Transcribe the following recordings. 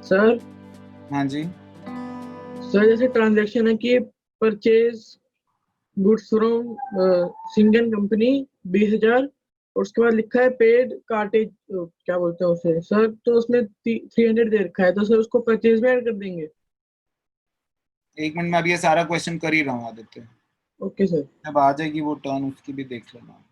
Sir हाँ जी। Sir जैसे transaction है कि purchase goods from single company 20,000 और उसके बाद लिखा है पेड कार्टेज, क्या बोलते हैं उसे सर, तो उसमें 300 दे रखा है, तो सर उसको परचेज में ऐड कर देंगे। एक मिनट में अभी ये सारा क्वेश्चन कर ही रहा हूँ आदित्य। Okay sir. जब आ जाएगी वो टर्न उसकी भी देख लेना।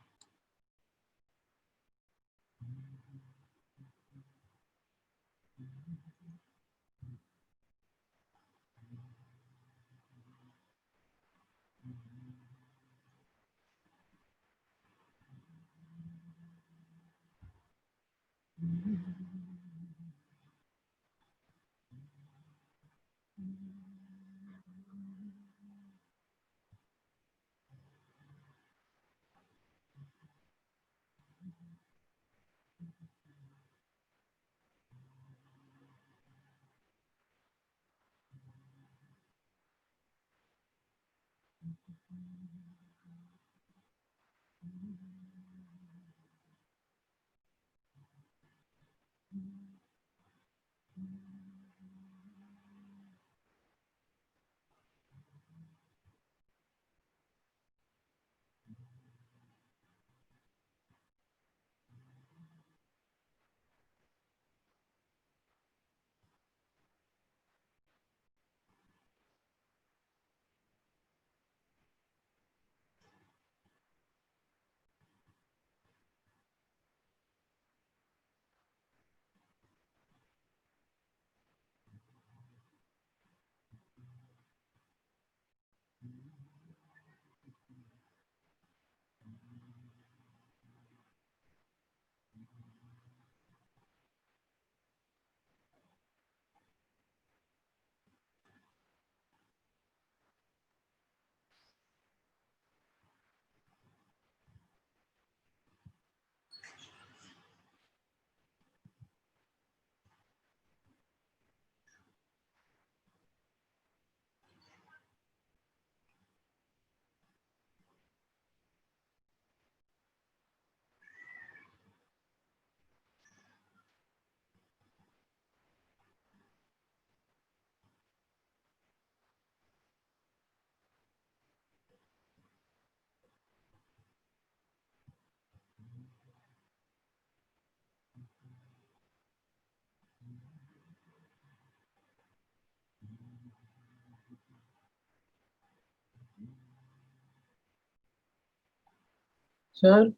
सर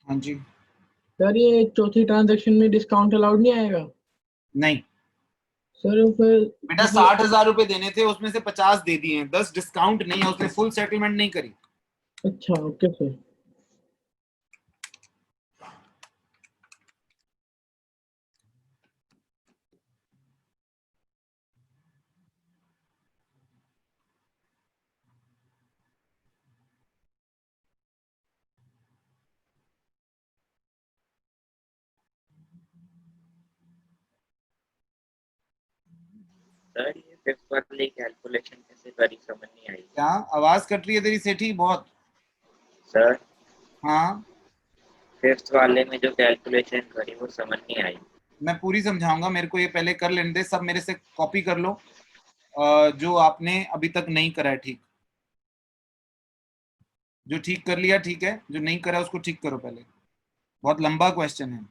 हाँ जी। सर ये चौथी ट्रांजैक्शन में डिस्काउंट अलाउड नहीं आएगा? नहीं सर फिर बेटा, 60,000 रुपए देने थे, उसमें से 50 दे दिए हैं, 10 डिस्काउंट नहीं है, उसने फुल सेटलमेंट नहीं करी। अच्छा ओके सर। सर ये फिफ्थ वाली कैलकुलेशन कैसे करी समझ नहीं आई। क्या आवाज कट रही है तेरी सेठी बहुत? सर हाँ, फिफ्थ वाले में जो कैलकुलेशन करी वो समझ नहीं आई। मैं पूरी समझाऊंगा, मेरे को ये पहले कर लेने दे। सब मेरे से कॉपी कर लो, जो आपने अभी तक नहीं करा है। ठीक, जो ठीक कर लिया ठीक है, जो नहीं करा उसको ठीक करो पहले। बहुत लंबा क्वेश्चन है।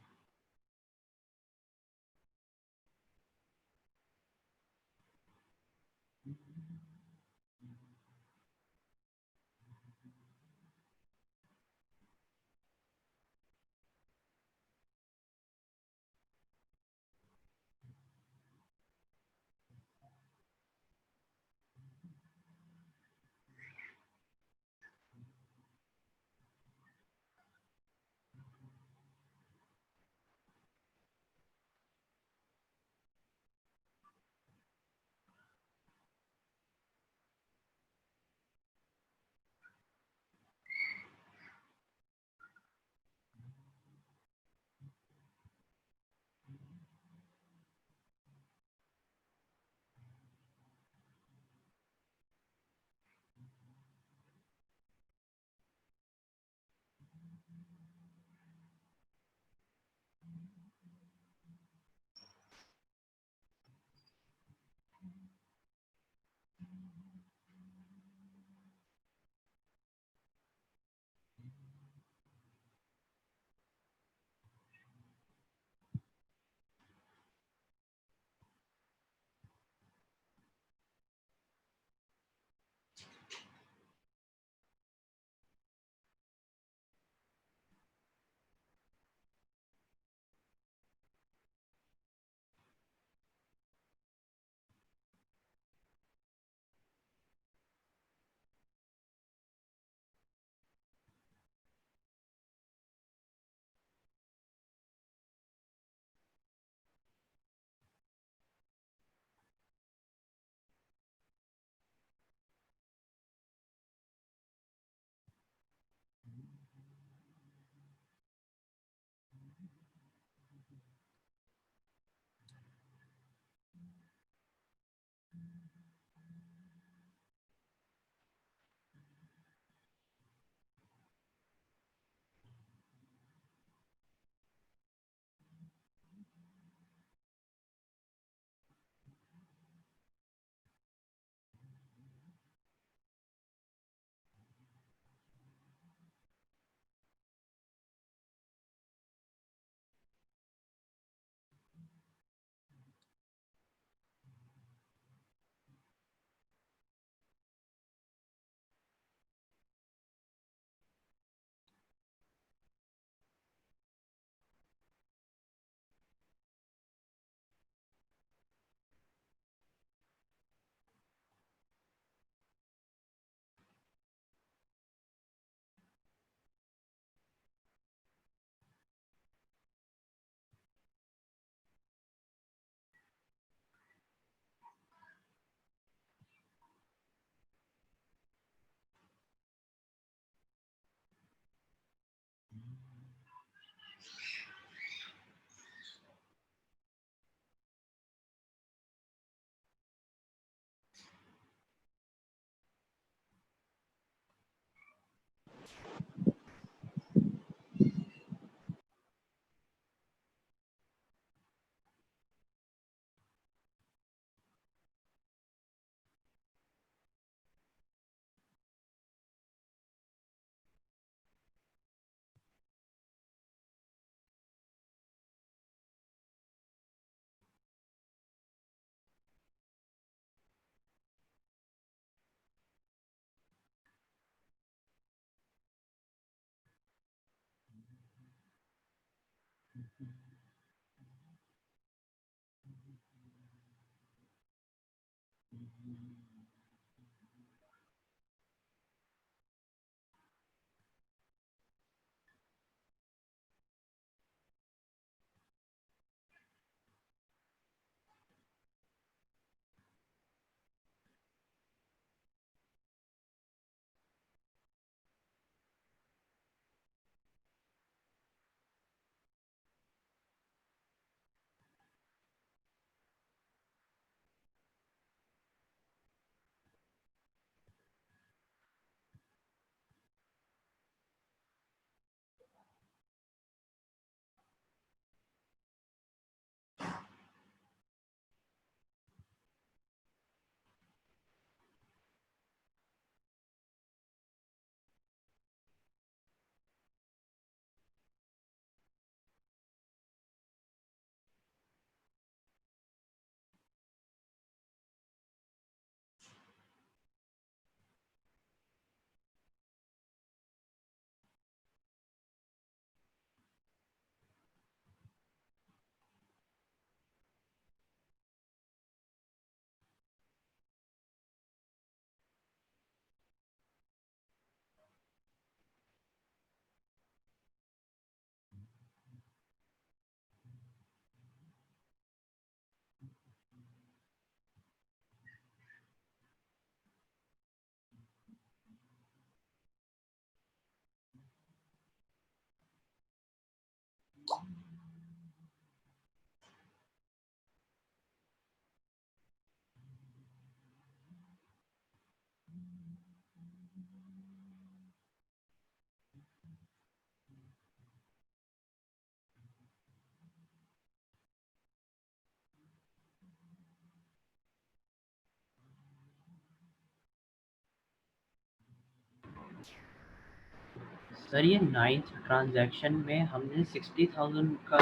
सर ये 9th ट्रांजैक्शन में हमने 60,000 का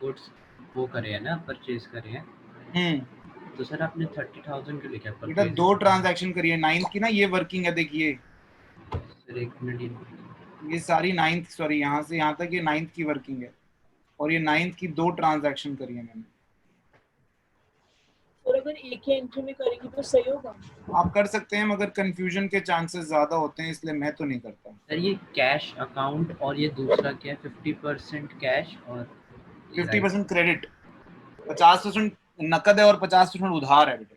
गुड्स वो करे हैं ना, परचेज करे हैं। तो सर आपने 30,000 के लिए क्या बेटा परचेज? 2 ट्रांजैक्शन करी है, 9th की ना ये वर्किंग है, देखिए सर एक मिनट, ये सारी 9th, सॉरी यहाँ से यहाँ तक ये 9th की वर्किंग है, और ये 9th की 2 ट्रांजैक्शन करी है मैंने। और अगर एक ही एंट्री में करेंगे तो सही होगा? आप कर सकते हैं, मगर कंफ्यूजन के चांसेस ज्यादा होते हैं, इसलिए मैं तो नहीं करता। सर ये कैश अकाउंट और ये दूसरा क्या है? 50% कैश और 50% क्रेडिट, 50% नकद है और 50% उधार है बेटे।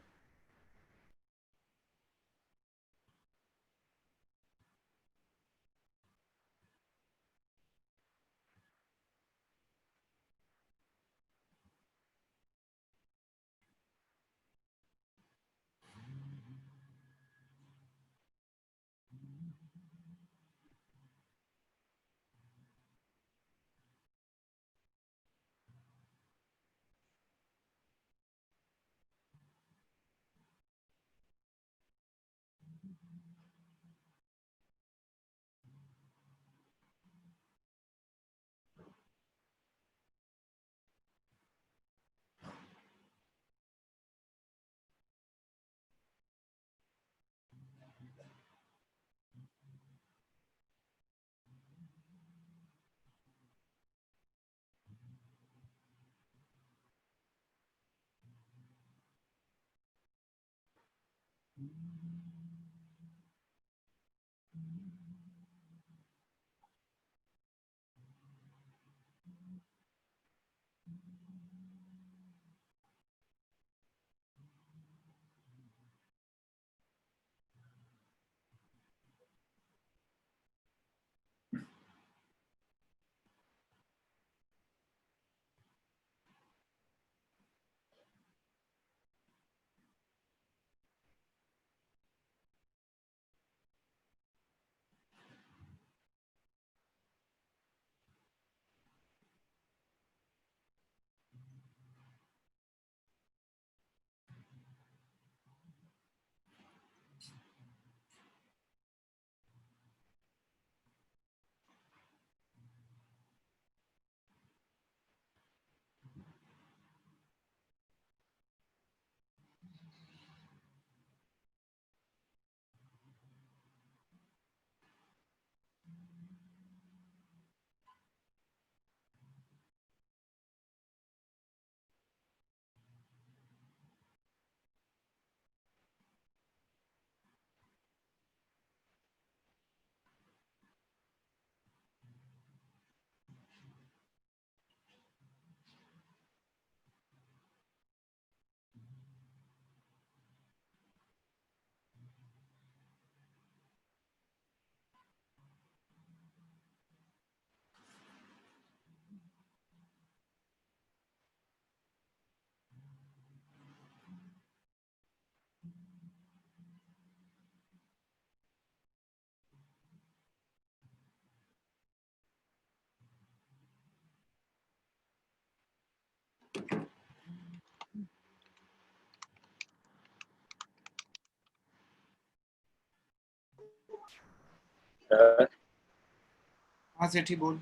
हाँ सेठी बोल।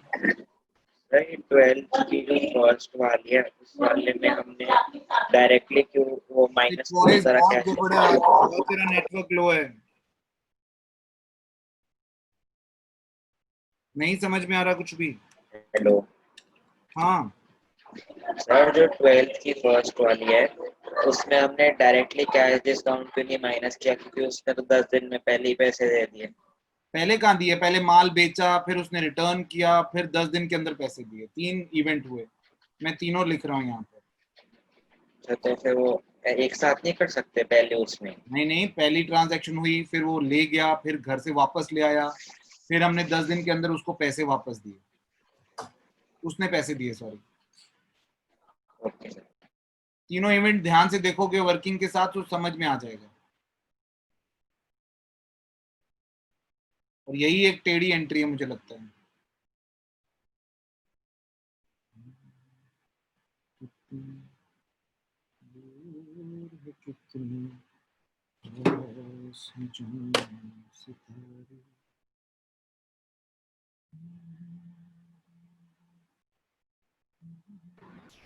सर 12th की जो फर्स्ट वाली है उस वाले में हमने डायरेक्टली क्यों वो माइनस वॉइस सारा बहुत कैश गड़बड़ है, बहुत तेरा नेटवर्क लो है, नहीं समझ में आ रहा कुछ भी। हेलो हाँ सर, जो 12th की फर्स्ट वाली है उसमें हमने डायरेक्टली कैश डिस्काउंट क्यों नहीं माइनस किया, क्योंकि उसने तो 10 दिन में पहले ही पैसे दे दिए। पहले कहाँ दिए, पहले माल बेचा, फिर उसने रिटर्न किया, फिर 10 दिन के अंदर पैसे दिए। 3 इवेंट हुए, मैं तीनों लिख रहा हूँ यहाँ पर। अच्छा, तो फिर वो एक साथ नहीं कर सकते पहले उसमें? नहीं नहीं, पहली ट्रांजैक्शन हुई, फिर वो ले गया, फिर घर से वापस ले आया, फिर हमने 10 दिन के अंदर उसको पैसे वापस दिए, उसने पैसे दिए, सॉरी। Okay sir. तीनों इवेंट ध्यान से देखोगे वर्किंग के साथ तो समझ में आ जाएगा। और यही एक टेढ़ी एंट्री है मुझे लगता है।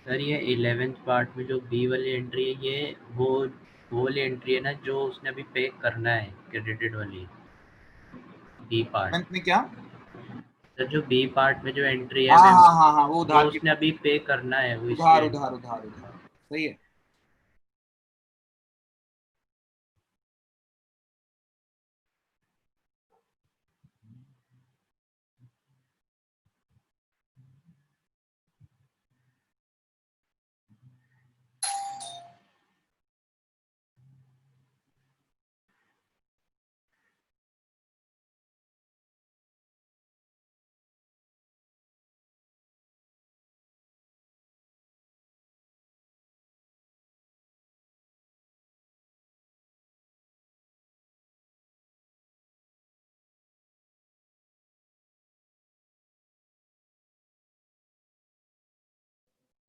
सर ये 11th पार्ट में जो बी वाली एंट्री है, ये वो वाली एंट्री है ना जो उसने अभी पे करना है, क्रेडिटेड वाली बी पार्ट। में क्या? सर जो बी पार्ट में जो एंट्री है हाँ मैम, हाँ हाँ हाँ, वो वो उधार की, उसने अभी पे करना है, वो उधार इसलिए। उधार उधार उधार, सही है।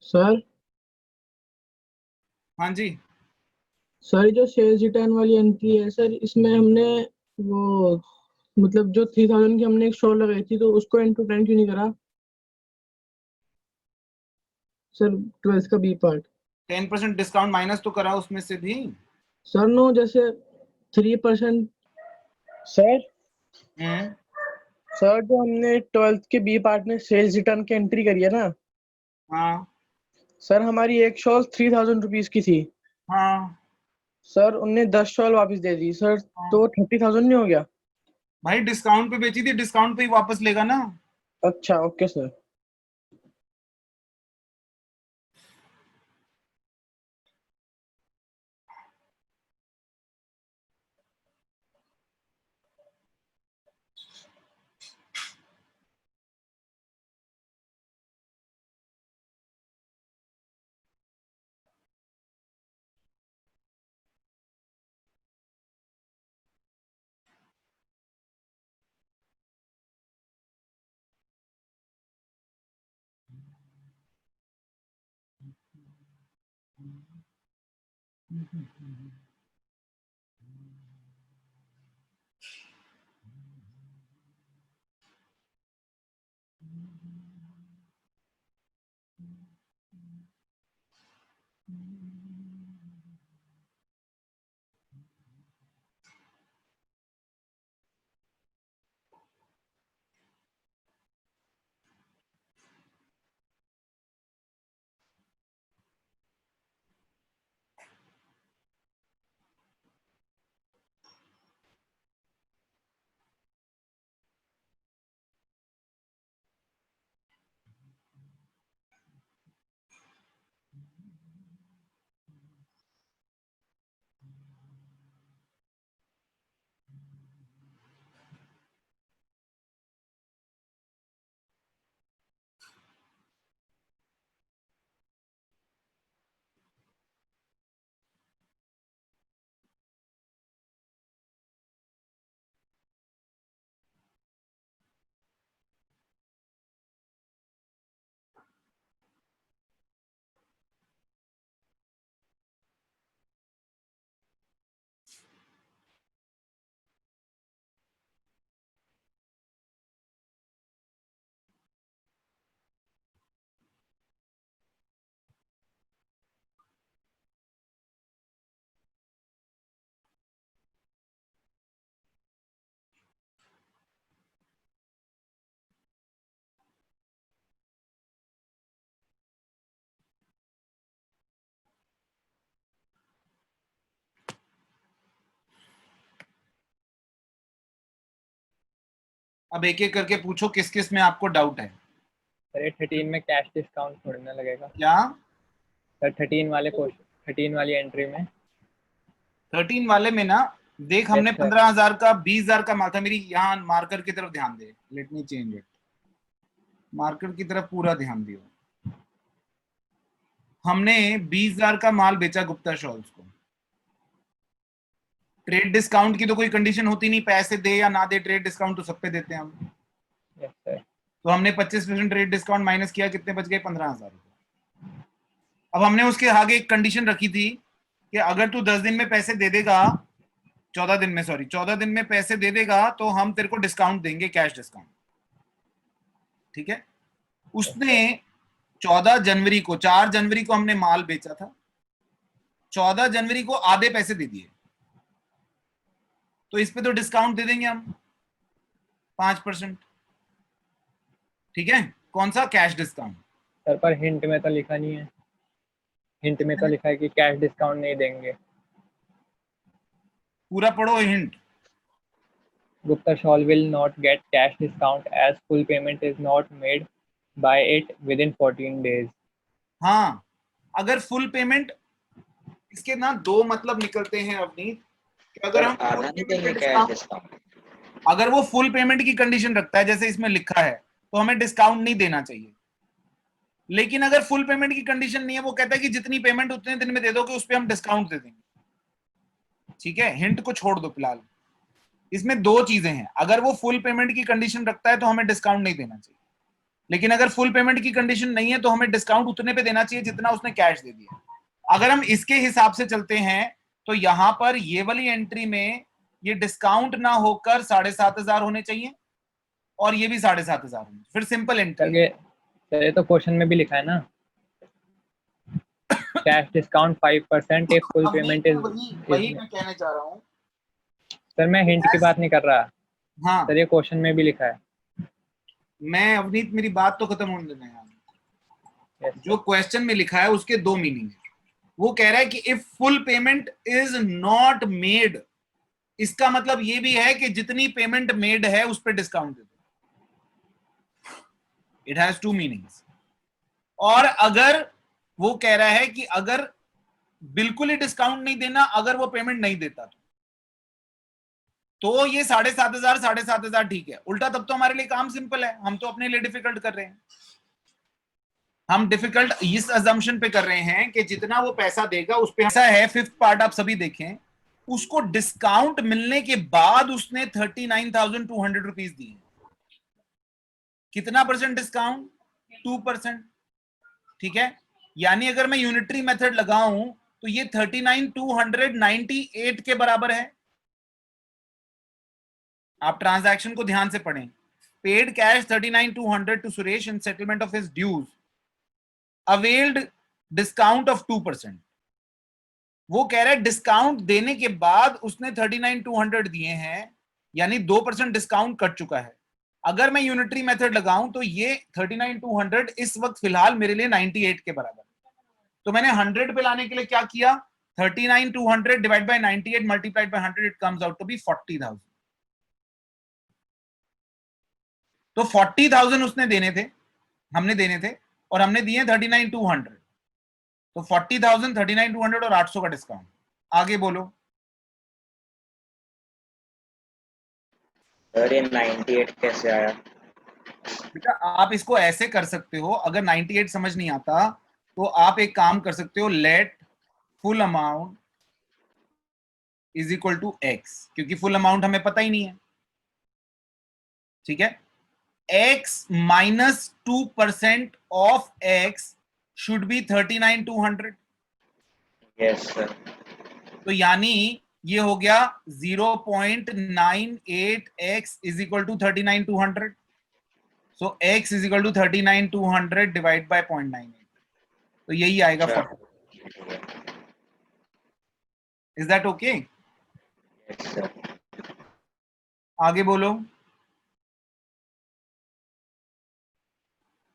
सर हाँ जी, सर जो सेल्स रिटर्न वाली एंट्री है सर, इसमें हमने वो मतलब जो 3000 की हमने एक शो लगाई थी, तो उसको एंड टू टेन क्यों नहीं करा सर? 12th का बी पार्ट 10% डिस्काउंट माइनस तो करा उसमें से भी। सर। नो, जैसे 3%। सर हम्म, सर जो हमने 12th के बी पार्ट में सेल्स रिटर्न की एंट्री करी है ना हाँ सर, हमारी एक शॉल 3000 रुपीज की थी हाँ सर। उनने 10 शॉल वापस दे दी सर, हाँ, तो 30,000 नहीं हो गया? भाई डिस्काउंट पे बेची थी, डिस्काउंट पे ही वापस लेगा ना। अच्छा, ओके सर। अब एक एक करके पूछो किस किस में आपको डाउट है। सर ये 13 में कैश डिस्काउंट थोड़ी ना लगेगा क्या सर? 13 वाली एंट्री में 13 वाले में ना देख, हमने Yes, sir. 15,000 का 20,000 का माल था। मेरी यहाँ मार्कर की तरफ ध्यान दे, let me change it, marker की तरफ पूरा ध्यान दियो। हमने 20,000 का माल बेचा गुप्ता शॉल्स को। ट्रेड डिस्काउंट की तो कोई कंडीशन होती नहीं, पैसे दे या ना दे, ट्रेड डिस्काउंट तो सब पे देते हैं हम। Yes sir. तो हमने 25% ट्रेड डिस्काउंट माइनस किया, कितने बच गए? 15,000। अब हमने उसके आगे एक कंडीशन रखी थी कि अगर तू 10 दिन में पैसे दे देगा, 14 दिन में पैसे दे देगा तो हम तेरे को डिस्काउंट देंगे, कैश डिस्काउंट। ठीक है, उसने 14 जनवरी को, 4 जनवरी को हमने माल बेचा था, 14 जनवरी को आधे पैसे दे दिए, तो इस पे तो डिस्काउंट दे देंगे हम 5%। ठीक है, कौन सा? Cash discount. सर पर हिंट में तो लिखा नहीं है, हिंट में तो लिखा है कि कैश डिस्काउंट नहीं देंगे। पूरा पढ़ो hint. Gupta Shawl will not get cash discount as full payment is not made by it within 14 days. हाँ, अगर फुल पेमेंट, इसके ना दो मतलब निकलते हैं अवनीत, कि अगर हम आधा नहीं देंगे कैश डिस्काउंट। अगर वो फुल पेमेंट की कंडीशन रखता है जैसे इसमें लिखा है, तो हमें डिस्काउंट नहीं देना चाहिए। लेकिन अगर फुल पेमेंट की कंडीशन नहीं है, वो कहता है कि जितनी पेमेंट उतने दिन में दे दोगे उस पर हम डिस्काउंट दे देंगे। ठीक है, हिंट को छोड़ दो फिलहाल। इसमें दो चीजें हैं, अगर वो फुल पेमेंट की कंडीशन रखता है तो हमें डिस्काउंट नहीं देना चाहिए, लेकिन अगर फुल पेमेंट की कंडीशन नहीं है तो हमें डिस्काउंट उतने पे देना चाहिए जितना उसने कैश दे दिया। अगर हम इसके हिसाब से चलते हैं तो यहां पर ये वाली एंट्री में ये डिस्काउंट ना होकर 7,500 होने चाहिए और ये भी 7,500 होने, फिर सिंपल एंट्री। सर ये तो क्वेश्चन में भी लिखा है ना, cash discount 5% if full payment is। वही मैं कहने चाह रहा हूँ सर मैं हिंट की बात नहीं कर रहा। हाँ, सर ये क्वेश्चन में भी लिखा है। मैं अवनीत मेरी बात तो खत्म होने देना यार। Yes, जो क्वेश्चन में लिखा है उसके दो मीनिंग है। वो कह रहा है कि if full payment is not made, इसका मतलब ये भी है कि जितनी पेमेंट मेड है उस पर डिस्काउंट दे दो। It has two meanings. और अगर वो कह रहा है कि अगर बिल्कुल ही डिस्काउंट नहीं देना, अगर वो पेमेंट नहीं देता तो ये 7,500 ठीक है। उल्टा तब तो हमारे लिए काम सिंपल है, हम तो अपने लिए डिफिकल्ट कर रहे हैं। हम डिफिकल्ट इस अजम्पशन पे कर रहे हैं कि जितना वो पैसा देगा उस पे। ऐसा है, फिफ्थ पार्ट आप सभी देखें, उसको डिस्काउंट मिलने के बाद उसने 39,200 रुपीज दिए। कितना परसेंट डिस्काउंट? 2%। ठीक है, यानी अगर मैं यूनिटरी मेथड लगाऊं तो ये 39,298 के बराबर है। आप ट्रांजैक्शन को ध्यान से पढ़ें। Paid cash 39,200 to Suresh in settlement of his dues, availed discount of 2%। वो कह रहा है डिस्काउंट देने के बाद उसने 39,200 दिए हैं, यानी 2% डिस्काउंट कट चुका है। अगर मैं यूनिटरी मेथड लगाऊं तो ये 39,200 इस वक्त फिलहाल मेरे लिए 98 के बराबर। तो मैंने 100 पे लाने के लिए क्या किया? 39,200 divide by 98 multiplied by 100, it comes out to be 40,000। तो 40,000 उसने देने थे, हमने देने थे, और हमने दिए 39,200। तो 40,000, 39,200 और 800 का डिस्काउंट। आगे बोलो। सर ये 98 कैसे आया? बेटा आप इसको ऐसे कर सकते हो, अगर 98 समझ नहीं आता तो आप एक काम कर सकते हो, let full amount is equal to x, क्योंकि फुल अमाउंट हमें पता ही नहीं है। ठीक है, x minus 2% of x should be 39,200। Yes sir. तो यानी ये हो गया 0.98x is equal to 39,200। So x is equal to 39,200 divide by 0.98, तो यही आएगा 40। Is that okay? Yes sir. आगे बोलो।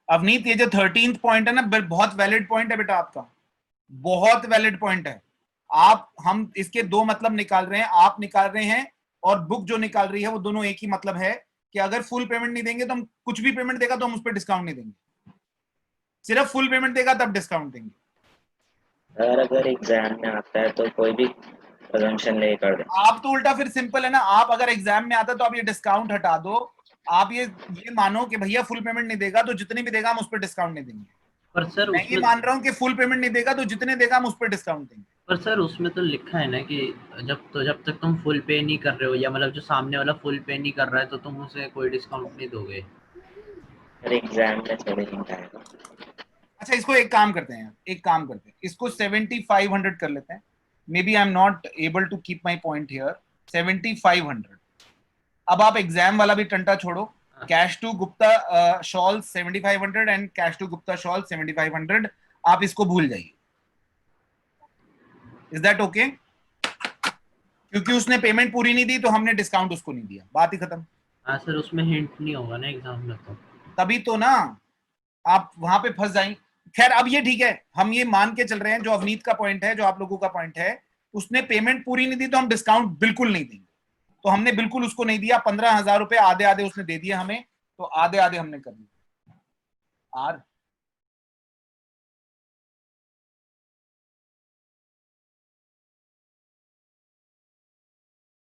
अवनीत ये जो 13th पॉइंट है ना, बहुत वैलिड पॉइंट है बेटा आपका, बहुत वैलिड पॉइंट है। हम इसके दो मतलब निकाल रहे हैं, आप निकाल रहे हैं और बुक जो निकाल रही है, वो दोनों एक ही मतलब है कि अगर फुल पेमेंट नहीं देंगे तो हम, कुछ भी पेमेंट देगा तो हम उस पर डिस्काउंट नहीं देंगे, सिर्फ फुल पेमेंट देगा तब डिस्काउंट देंगे। अगर एग्जाम में आता है तो कोई भी assumption ले कर दे। आप तो उल्टा फिर सिंपल है ना, आप अगर एग्जाम में आता तो आप ये डिस्काउंट हटा दो, आप ये मानो कि भैया फुल पेमेंट नहीं देगा तो जितनी भी देगा हम उस पर डिस्काउंट नहीं देंगे। पर सर मैं ये मान रहा हूँ कि फुल पेमेंट नहीं देगा तो जितने देगा हम उस पर डिस्काउंट देंगे। पर सर उसमें तो लिखा है ना कि जब तक तुम फुल पे नहीं कर रहे हो, या मतलब जो सामने वाला फुल पे नहीं कर रहा है तो तुम उसे कोई डिस्काउंट नहीं दोगे। एग्जाम में थोड़ी हिंट आएगा। अच्छा इसको एक काम करते हैं, इसको 7500 कर लेते हैं। Maybe I am not able to keep my point here. 7500। अब आप एग्जाम वाला भी टंटा छोड़ो, cash to Gupta shawl 7500 and cash to Gupta shawl 7500, आप इसको भूल जाइए। Is that okay? क्योंकि उसने पेमेंट पूरी नहीं दी तो हमने डिस्काउंट उसको नहीं दिया, बात ही खत्म। हाँ सर, उसमें हिंट नहीं होगा ना एग्जाम में, तो तभी तो ना आप वहां पे फंस जाएंगे। खैर अब ये ठीक है, हम ये मान के चल रहे हैं, जो अवनीत का पॉइंट है, जो आप लोगों का पॉइंट है, उसने पेमेंट पूरी नहीं दी तो हम डिस्काउंट बिल्कुल नहीं देंगे। तो हमने बिल्कुल उसको नहीं दिया, 15,000 रुपए आधे आधे उसने दे दिए हमें, तो आधे आधे हमने कर दिए। आर